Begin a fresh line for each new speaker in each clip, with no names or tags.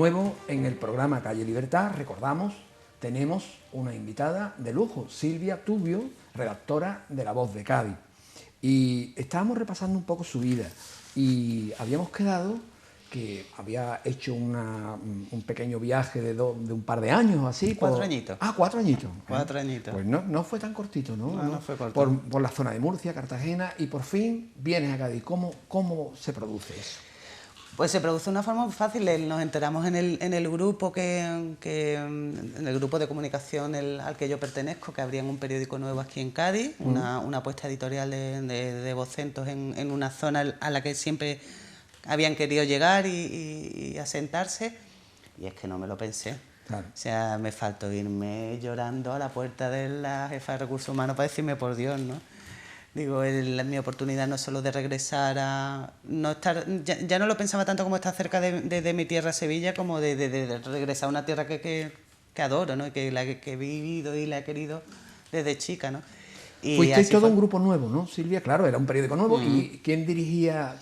nuevo en el programa Calle Libertad. Recordamos, tenemos una invitada de lujo, Silvia Tubio, redactora de La Voz de Cádiz. Y estábamos repasando un poco su vida y habíamos quedado que había hecho un pequeño viaje de un par de años o así.
4 añitos.
4 añitos.
4 añitos.
Pues no fue tan cortito, ¿no?
No fue corto.
Por la zona de Murcia, Cartagena, y por fin vienes a Cádiz. ¿Cómo se produce eso?
Pues se produce de una forma muy fácil. Nos enteramos en el grupo en el grupo de comunicación al que yo pertenezco, que abrían un periódico nuevo aquí en Cádiz, una apuesta editorial de vocentos en una zona a la que siempre habían querido llegar y asentarse, y es que no me lo pensé.
Claro.
O sea, me faltó irme llorando a la puerta de la jefa de Recursos Humanos para decirme por Dios, ¿no? Digo, mi oportunidad no es solo de regresar a... no estar, ya no lo pensaba tanto como estar cerca de mi tierra, Sevilla, como de regresar a una tierra que adoro, ¿no? Que he vivido y la he querido desde chica, ¿no? Y
fuisteis todo un grupo nuevo, ¿no, Silvia? Claro, era un periódico nuevo. ¿Y quién dirigía?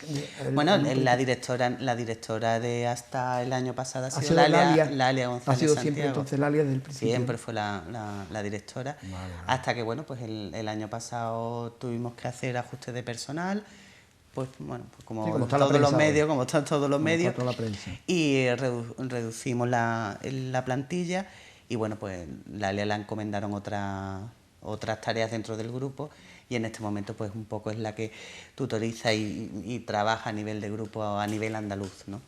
Bueno, la directora de hasta el año pasado ha sido Lalia González.
Ha sido
Santiago.
Siempre entonces Lalia desde el principio.
Siempre fue la directora.
Vale.
Hasta que, bueno, pues el año pasado tuvimos que hacer ajustes de personal, pues bueno, pues como todos los medios, como están todos los medios,
toda la prensa.
Y reducimos la plantilla, y bueno, pues Lalia la encomendaron otras tareas dentro del grupo, y en este momento pues un poco es la que tutoriza y trabaja a nivel de grupo, a nivel andaluz, ¿no?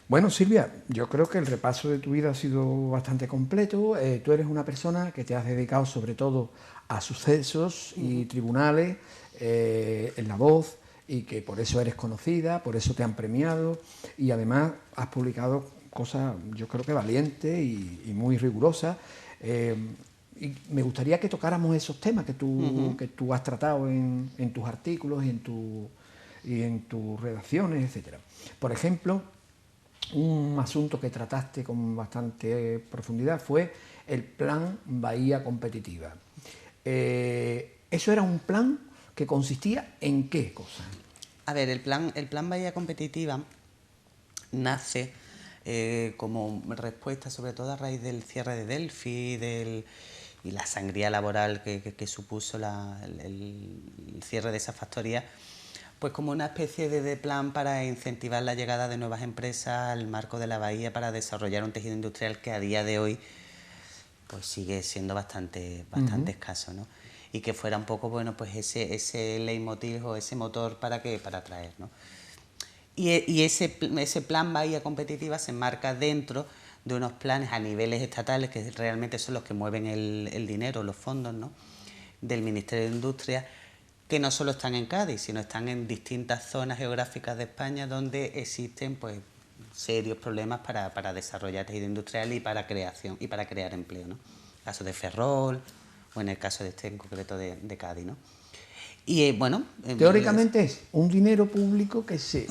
Bueno, Silvia, yo creo que el repaso de tu vida ha sido bastante completo. Tú eres una persona que te has dedicado sobre todo a sucesos y tribunales en La Voz, y que por eso eres conocida, por eso te han premiado, y además has publicado cosas, yo creo que valientes y muy rigurosas. Y me gustaría que tocáramos esos temas que tú has tratado en tus artículos y en tus redacciones, etcétera. Por ejemplo, un asunto que trataste con bastante profundidad fue el Plan Bahía Competitiva. ¿Eso era un plan que consistía en qué cosa?
A ver, el plan Bahía Competitiva nace como respuesta sobre todo a raíz del cierre de Delphi y la sangría laboral que supuso el cierre de esa factoría, pues como una especie de plan para incentivar la llegada de nuevas empresas al marco de la bahía, para desarrollar un tejido industrial que a día de hoy pues sigue siendo bastante escaso, ¿no? Y que fuera un poco, bueno, pues ese leitmotiv o ese motor para atraer, ¿no? Y ese plan Bahía Competitiva se enmarca dentro de unos planes a niveles estatales, que realmente son los que mueven el dinero, los fondos, ¿no?, del Ministerio de Industria, que no solo están en Cádiz, sino están en distintas zonas geográficas de España donde existen pues serios problemas para desarrollar tejido industrial y para crear empleo, ¿no? En el caso de Ferrol, o en el caso de este en concreto de Cádiz, ¿no? Y bueno...
Teóricamente es un dinero público que se...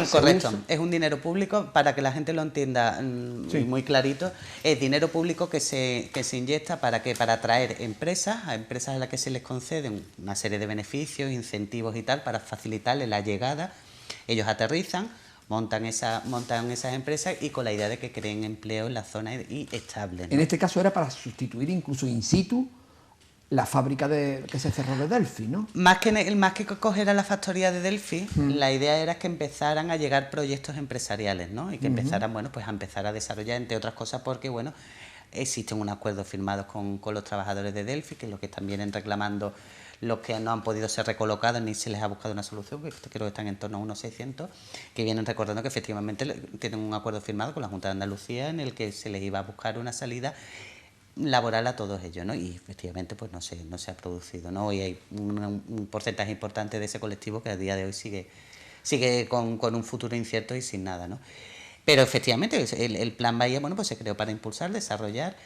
Correcto, es un dinero público, para que la gente lo entienda muy clarito, es dinero público que se inyecta para atraer empresas, a empresas a las que se les conceden una serie de beneficios, incentivos y tal, para facilitarles la llegada. Ellos aterrizan, montan esas empresas, y con la idea de que creen empleo en la zona y estable, ¿no?
En este caso era para sustituir incluso in situ la fábrica que se cerró de Delphi, ¿no?
Más que coger a la factoría de Delphi, la idea era que empezaran a llegar proyectos empresariales, ¿no? Y que empezaran, bueno, pues a empezar a desarrollar, entre otras cosas, porque, bueno, existen unos acuerdos firmados con los trabajadores de Delphi, que es lo que están vienen reclamando los que no han podido ser recolocados ni se les ha buscado una solución, que creo que están en torno a unos 600, que vienen recordando que efectivamente tienen un acuerdo firmado con la Junta de Andalucía en el que se les iba a buscar una salida laboral a todos ellos, ¿no? Y efectivamente pues no se ha producido, ¿no? Y hay un porcentaje importante de ese colectivo que a día de hoy sigue con un futuro incierto y sin nada, ¿no? Pero efectivamente el Plan Bahía, bueno, pues se creó para impulsar, desarrollar,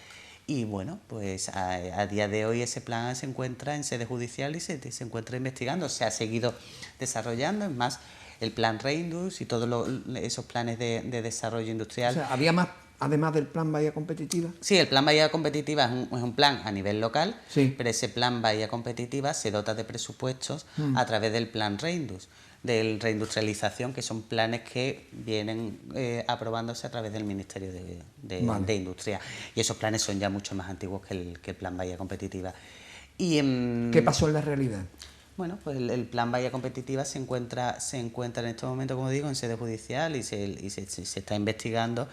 y bueno, pues a día de hoy ese plan se encuentra en sede judicial y se encuentra investigando, se ha seguido desarrollando. Es más, el Plan Reindus y todos esos planes de desarrollo industrial.
O sea, había más, además del Plan Bahía Competitiva.
Sí, el Plan Bahía Competitiva es un plan a nivel local,
sí,
pero ese Plan Bahía Competitiva se dota de presupuestos a través del Plan Reindus. de reindustrialización, que son planes que vienen aprobándose a través del Ministerio de Industria. Y esos planes son ya mucho más antiguos que el Plan Bahía Competitiva. Y,
¿qué pasó en la realidad?
Bueno, pues el Plan Bahía Competitiva se encuentra en este momento, como digo, en sede judicial y se está investigando,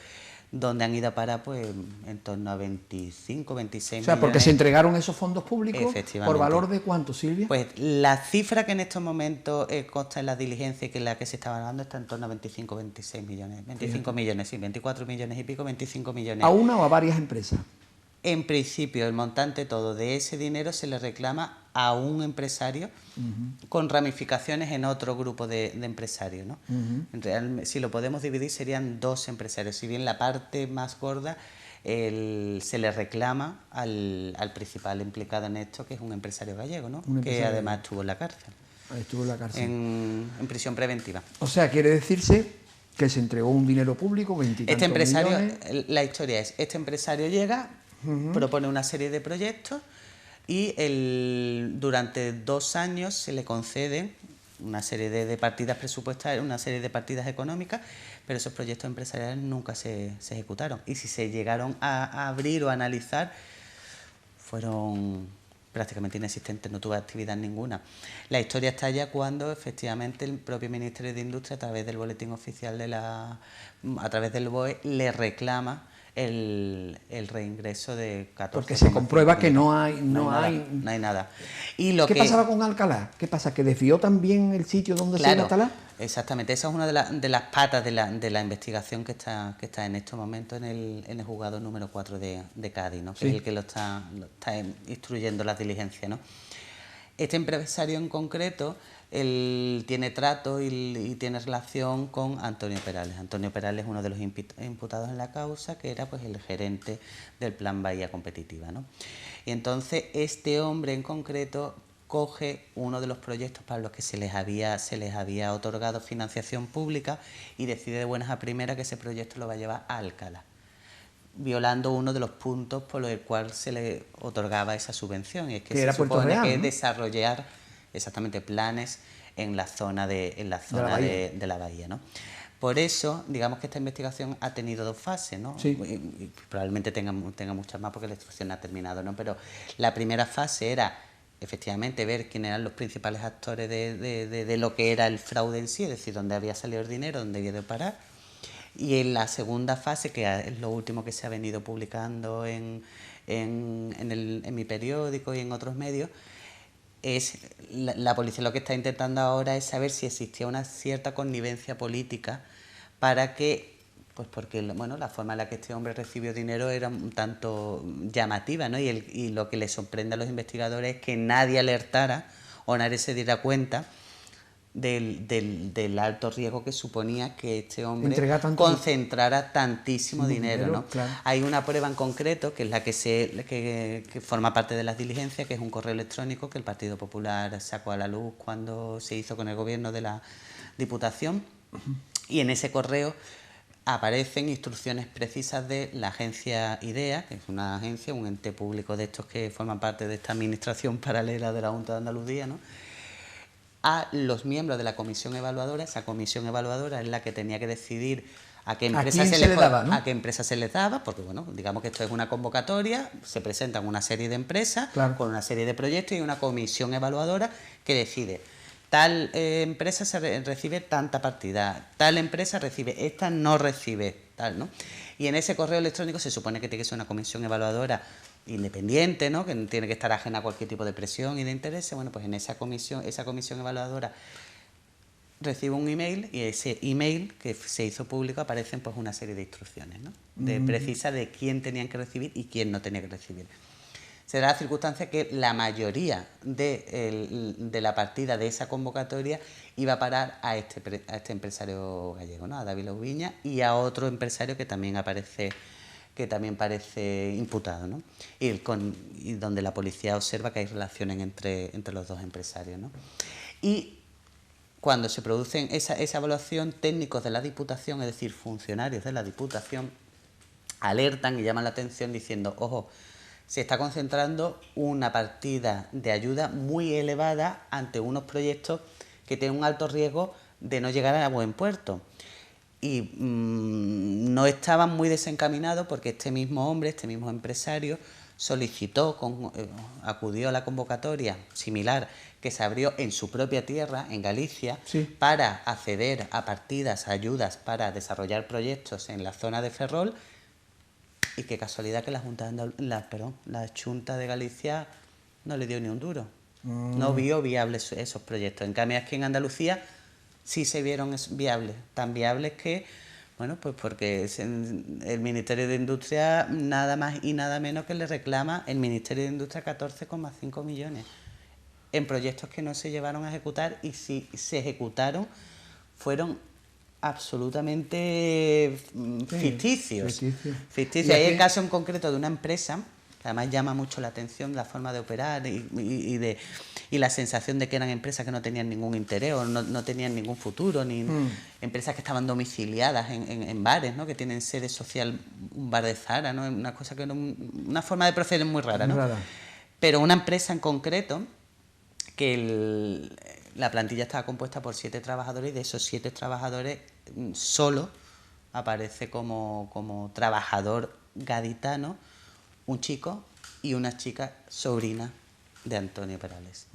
donde han ido a parar pues en torno a 25, 26
O sea, porque
millones.
se entregaron esos fondos públicos, ¿por valor de cuánto, Silvia?
Pues la cifra que en estos momentos consta en las diligencias y que la que se está hablando está en torno a 25, 26 millones. 25 millones, sí, 24 millones y pico, 25 millones.
¿A una o a varias empresas?
En principio, el montante todo de ese dinero se le reclama a un empresario con ramificaciones en otro grupo de empresarios, ¿no? Si lo podemos dividir, serían dos empresarios. Si bien la parte más gorda se le reclama al principal implicado en esto, que es un empresario gallego, ¿no? Que además estuvo en la cárcel.
Estuvo en la cárcel.
En prisión preventiva.
O sea, quiere decirse que se entregó un dinero público, 20 y tantos millones.
La historia es, este empresario llega, propone una serie de proyectos y durante 2 años se le conceden una serie de partidas presupuestarias, una serie de partidas económicas, pero esos proyectos empresariales nunca se ejecutaron. Y si se llegaron a abrir o a analizar, fueron prácticamente inexistentes, no tuvo actividad ninguna. La historia está ya cuando efectivamente el propio Ministerio de Industria, a través del boletín oficial a través del BOE, le reclama el reingreso de 14.
Porque se comprueba que no hay
nada.
¿Qué pasaba con Alcalá? ¿Qué pasa? ¿Que desvió también el sitio donde se iba a instalar?
Exactamente, esa es una de las patas de la investigación que está en estos momentos en el juzgado número 4 de Cádiz, ¿no? Que es el que lo está instruyendo las diligencias, ¿no? Este empresario en concreto, él tiene trato y tiene relación con Antonio Perales. Antonio Perales es uno de los imputados en la causa, que era pues el gerente del Plan Bahía Competitiva, ¿no? Y entonces este hombre en concreto coge uno de los proyectos para los que se les había otorgado financiación pública y decide de buenas a primeras que ese proyecto lo va a llevar a Alcalá, violando uno de los puntos por el cual se le otorgaba esa subvención, y es que se supone que desarrollar exactamente planes en la zona de la bahía, ¿no? Por eso, digamos que esta investigación ha tenido 2 fases, ¿no?
Sí.
Y probablemente tenga muchas más porque la instrucción no ha terminado, ¿no? Pero la primera fase era efectivamente ver quién eran los principales actores de lo que era el fraude en sí, es decir, dónde había salido el dinero, dónde había de parar. Y en la segunda fase, que es lo último que se ha venido publicando en mi periódico y en otros medios, es la policía lo que está intentando ahora es saber si existía una cierta connivencia política para que, pues porque la forma en la que este hombre recibió dinero era un tanto llamativa, ¿no? Y lo que le sorprende a los investigadores es que nadie alertara o nadie se diera cuenta del alto riesgo que suponía que este hombre concentrara tantísimo dinero, ¿no?
Claro.
Hay una prueba en concreto que es la que forma parte de las diligencias, que es un correo electrónico que el Partido Popular sacó a la luz cuando se hizo con el gobierno de la Diputación, y en ese correo aparecen instrucciones precisas de la agencia IDEA, que es una agencia, un ente público de estos que forman parte de esta administración paralela de la Junta de Andalucía, ¿no?, a los miembros de la comisión evaluadora. Esa comisión evaluadora es la que tenía que decidir a qué empresa a qué empresa se les daba, porque digamos que esto es una convocatoria, se presentan una serie de empresas, claro, con una serie de proyectos, y una comisión evaluadora que decide tal empresa recibe tanta partida, tal empresa recibe, esta no recibe, tal, ¿no? Y en ese correo electrónico se supone que tiene que ser una comisión evaluadora independiente, ¿no?, que tiene que estar ajena a cualquier tipo de presión y de interés. Bueno, pues en esa comisión evaluadora recibe un email, y ese email que se hizo público aparecen pues una serie de instrucciones, ¿no?, precisas de quién tenían que recibir y quién no tenía que recibir. Se da la circunstancia que la mayoría de la partida de esa convocatoria iba a parar a este empresario gallego, ¿no?, a David Ubiña, y a otro empresario que también parece imputado, ¿no?, y donde la policía observa que hay relaciones entre los dos empresarios, ¿no? Y cuando se produce esa evaluación, técnicos de la Diputación, es decir, funcionarios de la Diputación, alertan y llaman la atención diciendo: ojo, se está concentrando una partida de ayuda muy elevada ante unos proyectos que tiene un alto riesgo de no llegar a buen puerto. Y no estaban muy desencaminados porque este mismo hombre, este mismo empresario, solicitó, acudió a la convocatoria similar que se abrió en su propia tierra, en Galicia,
Sí.
para acceder a partidas, a ayudas para desarrollar proyectos en la zona de Ferrol, y qué casualidad que la Xunta de Galicia no le dio ni un duro. No vio viables esos proyectos. En cambio, aquí en Andalucía sí se vieron viables, tan viables que, bueno, pues porque el Ministerio de Industria nada más y nada menos que le reclama el Ministerio de Industria 14,5 millones en proyectos que no se llevaron a ejecutar, y si se ejecutaron fueron absolutamente ficticios.
¿Y
Hay el caso en concreto de una empresa que además llama mucho la atención la forma de operar y la sensación de que eran empresas que no tenían ningún interés o no tenían ningún futuro, ni empresas que estaban domiciliadas en bares, ¿no? Que tienen sede social, un bar de Zara, ¿no? Una cosa que una forma de proceder muy rara, ¿no? Pero una empresa en concreto que la plantilla estaba compuesta por 7 trabajadores, y de esos 7 trabajadores solo aparece como trabajador gaditano un chico y una chica sobrina de Antonio Perales.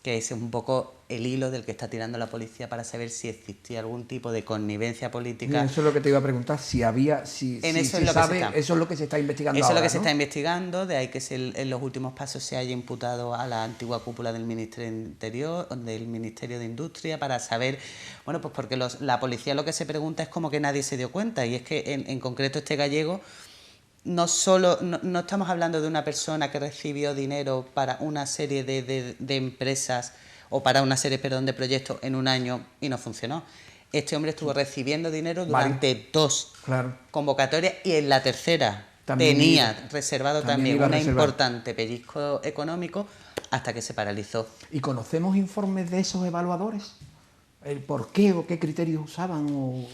Que ese es un poco el hilo del que está tirando la policía para saber si existía algún tipo de connivencia política.
Bien, eso es lo que te iba a preguntar, si había, si se sabe, eso es lo que se está investigando
ahora. Eso es lo que
se
está investigando, de ahí que en los últimos pasos se haya imputado a la antigua cúpula del Ministerio de Interior, del Ministerio de Industria, para saber, bueno, pues porque la policía lo que se pregunta es como que nadie se dio cuenta, y es que en concreto este gallego no estamos hablando de una persona que recibió dinero para una serie de empresas o para una serie, perdón, de proyectos en un año y no funcionó. Este hombre estuvo recibiendo dinero durante 2 convocatorias, y en la tercera tenía reservado también un importante pellizco económico hasta que se paralizó.
¿Y conocemos informes de esos evaluadores? ¿El por qué o qué criterios usaban?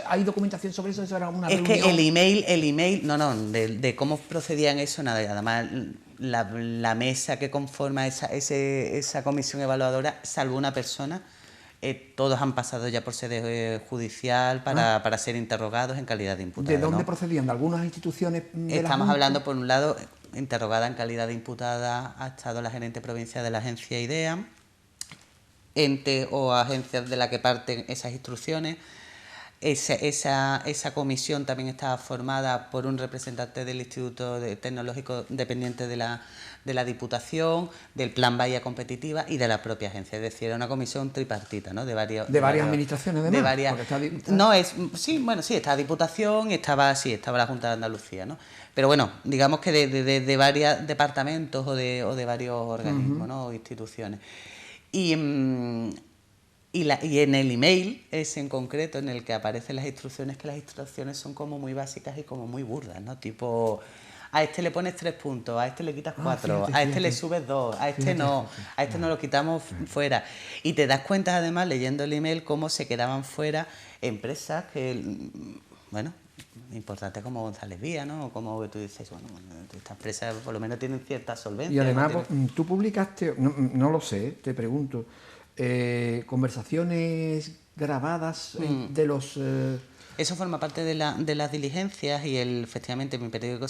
¿Hay documentación sobre eso? ¿Eso era una reunión?
Es que el email, de cómo procedían eso, nada. Además, la mesa que conforma esa comisión evaluadora, salvo una persona, todos han pasado ya por sede judicial para ser interrogados en calidad de imputados.
¿De dónde procedían? ¿De algunas instituciones de
Estamos hablando, por un lado, interrogada en calidad de imputada ha estado la gerente provincial de la agencia IDEA, ente o agencias de la que parten esas instrucciones. Esa comisión también estaba formada por un representante del Instituto Tecnológico dependiente de la Diputación, del Plan Bahía Competitiva y de la propia agencia. Es decir, era una comisión tripartita, ¿no? De varias
administraciones, además.
Estaba Diputación y estaba la Junta de Andalucía, ¿no? Pero bueno, digamos que de varios departamentos o de varios organismos, ¿no? O instituciones. Y en el email ese en concreto en el que aparecen las instrucciones, que las instrucciones son como muy básicas y como muy burdas, ¿no? Tipo, a este le pones 3 puntos, a este le quitas 4, a este le subes 2, a este no lo quitamos fuera. Y te das cuenta además, leyendo el email, cómo se quedaban fuera empresas que, bueno, importantes como González Vía, ¿no? Como tú dices, bueno, estas empresas por lo menos tienen cierta solvencia.
Y además, tú publicaste, no lo sé, te pregunto, conversaciones grabadas de los...
Eso forma parte de las diligencias, y efectivamente mi periódico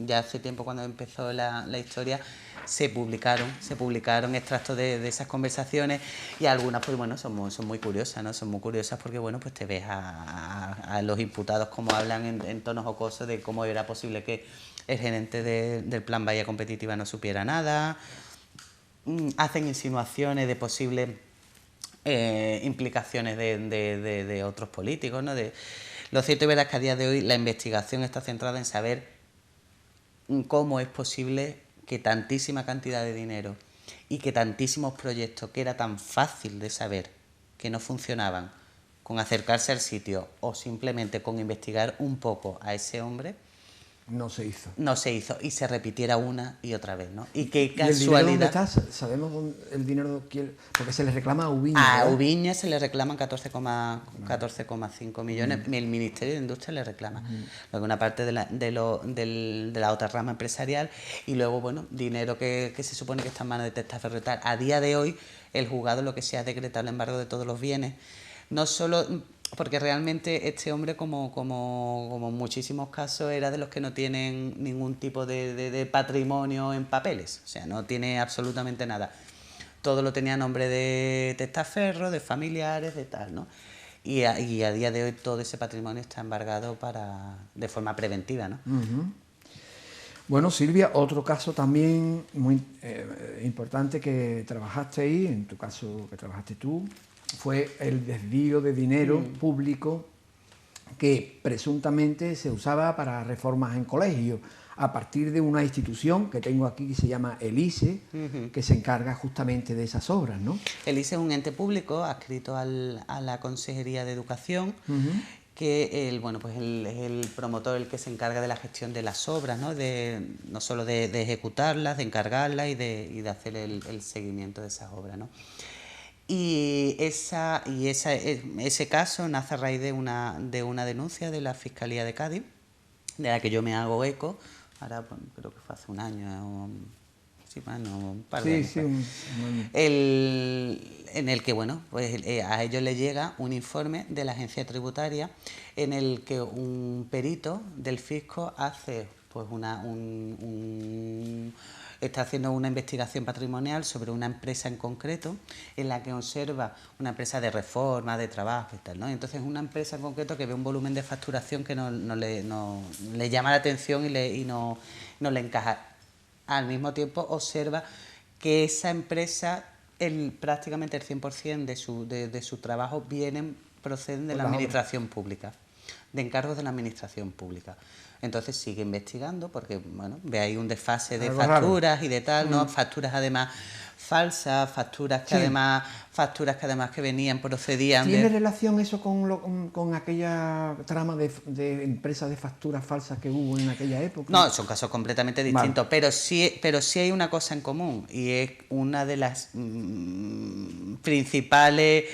ya hace tiempo, cuando empezó la historia, se publicaron extractos de esas conversaciones, y algunas pues bueno son muy curiosas, ¿no? Son muy curiosas porque bueno, pues te ves a los imputados como hablan en tonos jocosos de cómo era posible que el gerente del Plan Bahía Competitiva no supiera nada. Hacen insinuaciones de posibles implicaciones de otros políticos, ¿no? Lo cierto y verdad es que a día de hoy la investigación está centrada en saber cómo es posible que tantísima cantidad de dinero y que tantísimos proyectos, que era tan fácil de saber que no funcionaban, con acercarse al sitio o simplemente con investigar un poco a ese hombre,
no se hizo.
no se hizo y se repitiera una y otra vez, ¿no? Y qué
¿Y el dinero dónde
casualidad.
está? ¿Sabemos el dinero? Porque se le reclama a Ubiña,
A
¿verdad?
Ubiña se le reclaman 14,5 millones, el Ministerio de Industria le reclama, lo que una parte de la otra rama empresarial, y luego, bueno, dinero que se supone que está en manos de Testaferro y tal. A día de hoy, el juzgado lo que se ha decretado el embargo de todos los bienes, no solo porque realmente este hombre, como en muchísimos casos, era de los que no tienen ningún tipo de patrimonio en papeles, o sea, no tiene absolutamente nada. Todo lo tenía a nombre de testaferros, de familiares, de tal, ¿no? Y a día de hoy todo ese patrimonio está embargado de forma preventiva, ¿no?
Bueno, Silvia, otro caso también muy importante que trabajaste ahí, en tu caso que trabajaste tú, fue el desvío de dinero público que presuntamente se usaba para reformas en colegios, a partir de una institución que tengo aquí que se llama el ISE, que se encarga justamente de esas obras, ¿no?
El ISE es un ente público adscrito a la Consejería de Educación, que pues es el promotor, el que se encarga de la gestión de las obras, ¿no? No solo de ejecutarlas, de encargarlas y de hacer el seguimiento de esas obras, ¿no? Y ese caso nace a raíz de una denuncia de la Fiscalía de Cádiz, de la que yo me hago eco, ahora pues, creo que fue hace un año, sí, bueno, un par de años.
Sí,
En el que, bueno, pues a ellos les llega un informe de la agencia tributaria en el que un perito del fisco hace pues está haciendo una investigación patrimonial sobre una empresa en concreto en la que observa una empresa de reforma, de trabajo y tal, ¿no? Entonces una empresa en concreto que ve un volumen de facturación que no le llama la atención y no le encaja. Al mismo tiempo observa que esa empresa, prácticamente el 100% de su trabajo proceden de la administración pública, de encargos de la administración pública. Entonces sigue investigando porque, bueno, ve ahí un desfase de facturas y de tal, ¿no? Facturas además falsas, facturas que además que venían, procedían
¿Tiene relación eso con aquella trama de empresas de facturas falsas que hubo en aquella época?
No, son casos completamente distintos,
Vale.
pero sí hay una cosa en común y es una de las principales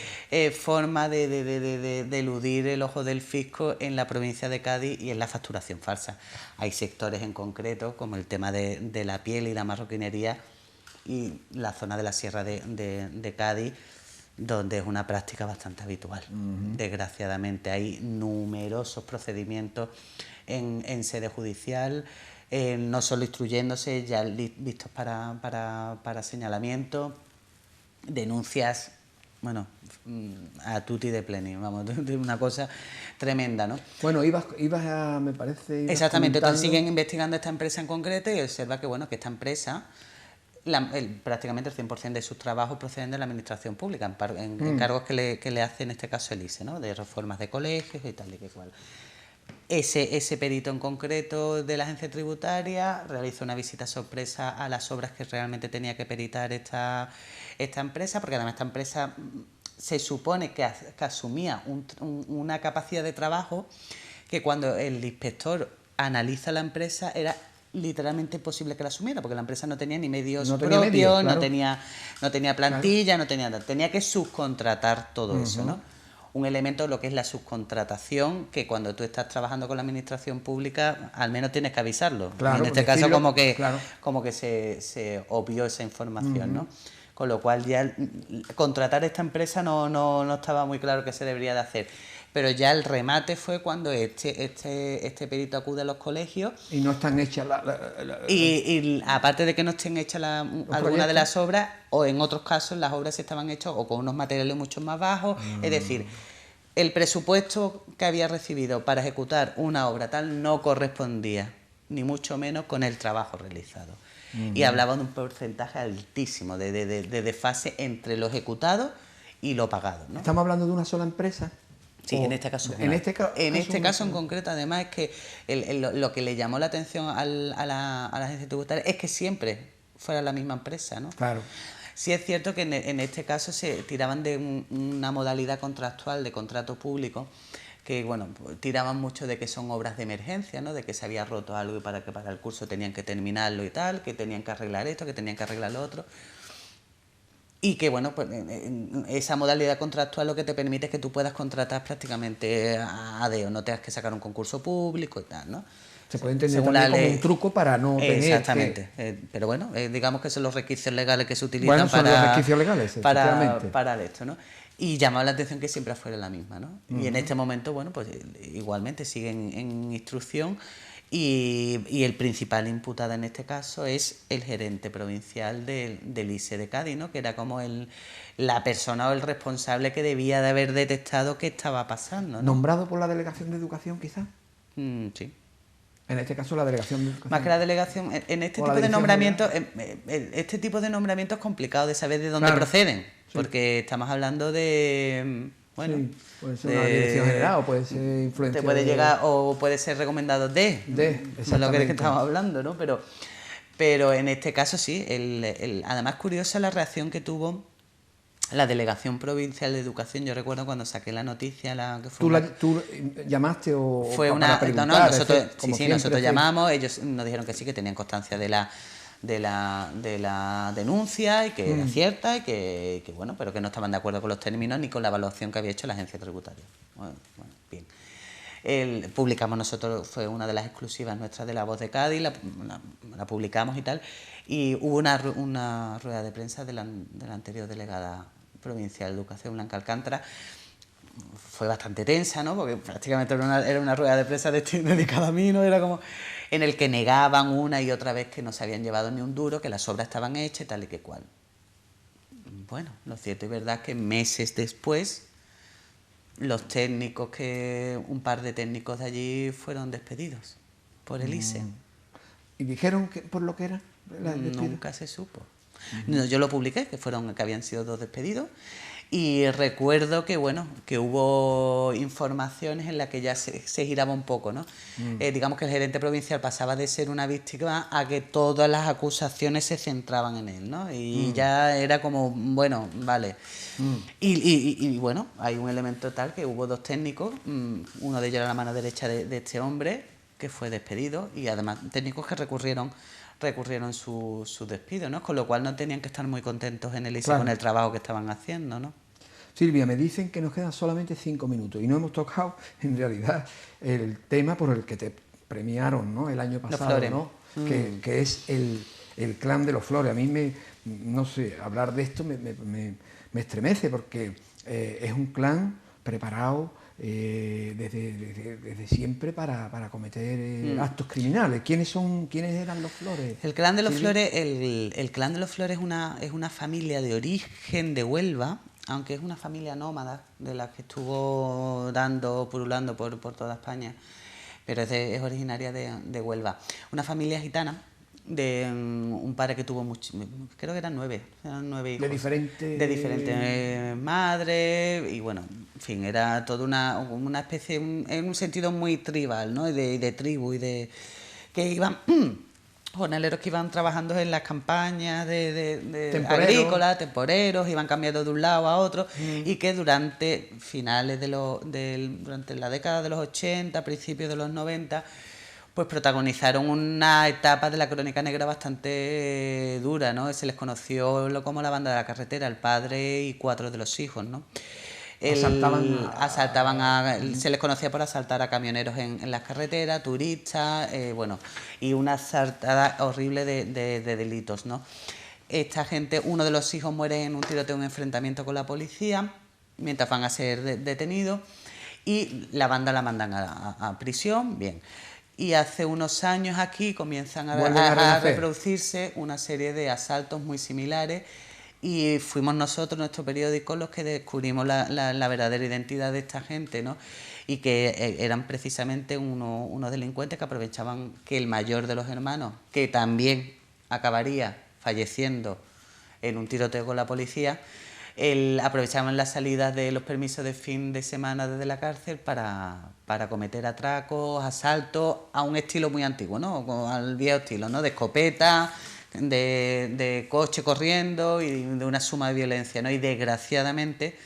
formas de eludir el ojo del fisco en la provincia de Cádiz, y es la facturación falsa. Hay sectores en concreto, como el tema de la piel y la marroquinería, y la zona de la Sierra de Cádiz, donde es una práctica bastante habitual. Desgraciadamente hay numerosos procedimientos en sede judicial, no solo instruyéndose, ya vistos para señalamiento, denuncias, bueno, a tutti de pleni, vamos, de una cosa tremenda, ¿no?
Bueno, ibas a, me parece...
Exactamente, entonces siguen investigando esta empresa en concreto y observa que, bueno, que esta empresa, prácticamente el 100% de sus trabajos proceden de la administración pública, encargos que le hace en este caso el ISE, ¿no? De reformas de colegios y tal y que cual. Ese perito en concreto de la agencia tributaria realizó una visita sorpresa a las obras que realmente tenía que peritar esta empresa, porque además esta empresa se supone que asumía una capacidad de trabajo que cuando el inspector analiza la empresa era literalmente imposible que la asumiera, porque la empresa no tenía ni medios propios, claro. no tenía plantilla, claro. Tenía que subcontratar todo eso, ¿no? Un elemento, lo que es la subcontratación, que cuando tú estás trabajando con la administración pública, al menos tienes que avisarlo. Claro, en este caso como que se obvió esa información, ¿no? Con lo cual ya contratar esta empresa no estaba muy claro qué se debería de hacer. Pero ya el remate fue cuando este perito acude a los colegios.
Y no están hechas
y aparte de que no estén hechas alguna de las obras, o en otros casos las obras estaban hechas o con unos materiales mucho más bajos. Es decir, el presupuesto que había recibido para ejecutar una obra tal no correspondía, ni mucho menos con el trabajo realizado. Y hablaba de un porcentaje altísimo de desfase entre lo ejecutado y lo pagado, ¿no?
¿Estamos hablando de una sola empresa?
Sí, en este caso. En este caso en concreto, además, es que lo que le llamó la atención a la agencia tributaria es que siempre fuera la misma empresa, ¿no?
Claro.
Sí es cierto que en este caso se tiraban de una modalidad contractual de contrato público que bueno, pues, tiraban mucho de que son obras de emergencia, ¿no? De que se había roto algo y para que para el curso tenían que terminarlo y tal, que tenían que arreglar esto, que tenían que arreglar lo otro. Y que bueno, pues esa modalidad contractual lo que te permite es que tú puedas contratar prácticamente a deo, no tengas que sacar un concurso público y tal, ¿no?
Se puede entender
Según
también
la
como
ley.
un truco para no tener
Exactamente.
que...
Pero bueno, digamos que son los resquicios legales que se utilizan
Bueno, son los resquicios legales, efectivamente.
para esto, ¿no? Y llamaba la atención que siempre fuera la misma, ¿no? Y en este momento, bueno, pues igualmente siguen en instrucción y el principal imputado en este caso es el gerente provincial del ISE de Cádiz, ¿no? Que era como la persona o el responsable que debía de haber detectado qué estaba pasando, ¿no?
¿Nombrado por la Delegación de Educación, quizás?
Sí.
En este caso, la Delegación de Educación.
Más que la delegación, en este
O
tipo
la
de
Dirección
nombramientos, este tipo de nombramientos es complicado de saber de dónde
Claro.
proceden,
Sí.
porque estamos hablando de, bueno,
Sí, puede ser una dirección general o puede ser influencia
te puede
de-
llegar o puede ser recomendado de lo que
exactamente.
estamos hablando, ¿no? Pero en este caso sí, además curiosa la reacción que tuvo la Delegación Provincial de Educación. Yo recuerdo cuando saqué la noticia, que fue
¿Tú llamaste o
fue
para
una
preguntar?
nosotros
como
sí,
siempre
nosotros
hacéis?
llamamos, ellos nos dijeron que sí, que tenían constancia de la denuncia y que era cierta y que bueno, pero que no estaban de acuerdo con los términos ni con la evaluación que había hecho la agencia tributaria. Bueno, bien. Publicamos nosotros, fue una de las exclusivas nuestras de La Voz de Cádiz, la publicamos y tal, y hubo una rueda de prensa de la anterior delegada provincial de Educación, Blanca Alcántara. Fue bastante tensa, ¿no? Porque prácticamente era una rueda de prensa de cada camino, era como en el que negaban una y otra vez que no se habían llevado ni un duro, que las obras estaban hechas y tal y que cual. Bueno, lo cierto y verdad es que meses después los técnicos, un par de técnicos de allí fueron despedidos por el ISE.
¿Y dijeron que por lo que era?
Nunca se supo. No, yo lo publiqué, que habían sido 2 despedidos. Y recuerdo que bueno, que hubo informaciones en las que ya se giraba un poco, ¿no? Digamos que el gerente provincial pasaba de ser una víctima a que todas las acusaciones se centraban en él, ¿no? Y ya era como, bueno, vale. Y bueno, hay un elemento tal que hubo 2 técnicos, uno de ellos era la mano derecha de este hombre, que fue despedido, y además técnicos que recurrieron su despido, ¿no? Con lo cual no tenían que estar muy contentos en el ISE con el trabajo que estaban haciendo, ¿no?
Silvia, me dicen que nos quedan solamente 5 minutos y no hemos tocado en realidad el tema por el que te premiaron, ¿no? El año pasado, ¿no? Que es el clan de los Flores. A mí no sé, hablar de esto me estremece porque es un clan preparado desde siempre para cometer actos criminales. ¿Quiénes eran los Flores?
El clan de los Flores, el clan de los Flores es una familia de origen de Huelva, aunque es una familia nómada de la que estuvo pululando por toda España, pero es originaria de Huelva. Una familia gitana de un padre que tuvo creo que eran 9 hijos. De diferentes madres, y bueno, en fin, era toda una especie, en un sentido muy tribal, ¿no? Y de tribu, que iban jornaleros que iban trabajando en las campañas de agrícolas, temporeros, iban cambiando de un lado a otro, y que durante durante la década de los 80, principios de los 90, pues protagonizaron una etapa de la crónica negra bastante dura, ¿no? Se les conoció como la banda de la carretera, el padre y 4 de los hijos, ¿no? Se les conocía por asaltar a camioneros en las carreteras, turistas, bueno, y una asaltada horrible de delitos, ¿no? Esta gente, uno de los hijos muere en un tiroteo, un enfrentamiento con la policía, mientras van a ser detenidos, y la banda la mandan a prisión, bien. Y hace unos años aquí comienzan a reproducirse una serie de asaltos muy similares, y fuimos nosotros, nuestro periódico, los que descubrimos la verdadera identidad de esta gente, ¿no? Y que eran precisamente unos delincuentes que aprovechaban que el mayor de los hermanos, que también acabaría falleciendo en un tiroteo con la policía, aprovechaban las salidas de los permisos de fin de semana desde la cárcel para cometer atracos, asaltos, a un estilo muy antiguo, ¿no? Al viejo estilo, ¿no? De escopeta, de coche corriendo y de una suma de violencia, ¿no? Y desgraciadamente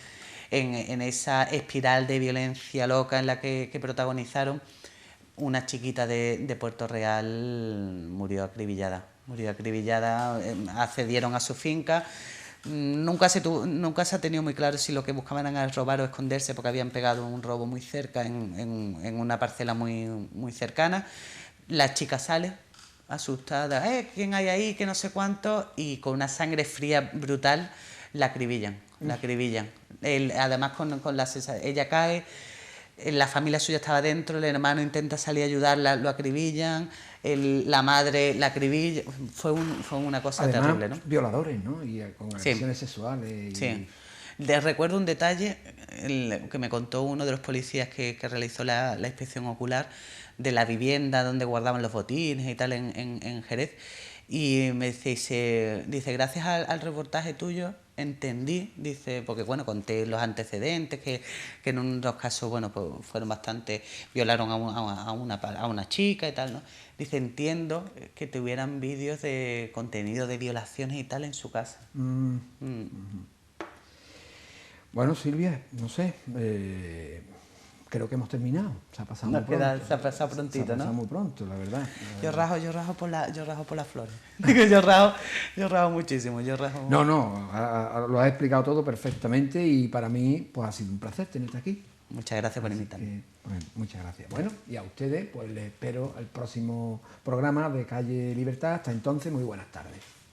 en esa espiral de violencia loca en la que protagonizaron, una chiquita de Puerto Real murió acribillada. Accedieron a su finca. Nunca se ha tenido muy claro si lo que buscaban era robar o esconderse, porque habían pegado un robo muy cerca, en una parcela muy cercana. La chica sale asustada, ¿quién hay ahí? Que no sé cuánto, y con una sangre fría brutal la acribillan. Además ella cae, la familia suya estaba dentro, el hermano intenta salir a ayudarla, lo acribillan, la madre la acribilla. Fue una cosa
Además,
terrible, ¿no?
violadores, ¿no? Y con
Sí.
agresiones sexuales. Y...
Sí. Recuerdo un detalle que me contó uno de los policías que realizó la inspección ocular de la vivienda donde guardaban los botines y tal en Jerez. Y me dice, gracias al reportaje tuyo entendí, dice, porque bueno, conté los antecedentes, que en unos casos, bueno, pues fueron bastante, violaron a una chica y tal, ¿no? Dice, entiendo que tuvieran vídeos de contenido de violaciones y tal en su casa.
Bueno, Silvia, no sé, creo que hemos terminado. Se ha pasado muy pronto.
Se ha pasado prontito,
Se ha pasado
¿no?
muy pronto, la verdad.
Yo rajo por las flores. yo rajo muchísimo,
No, lo has explicado todo perfectamente y para mí pues ha sido un placer tenerte aquí.
Muchas gracias por invitarme.
Bueno, muchas gracias. Bueno, y a ustedes pues les espero al próximo programa de Calle Libertad. Hasta entonces, muy buenas tardes.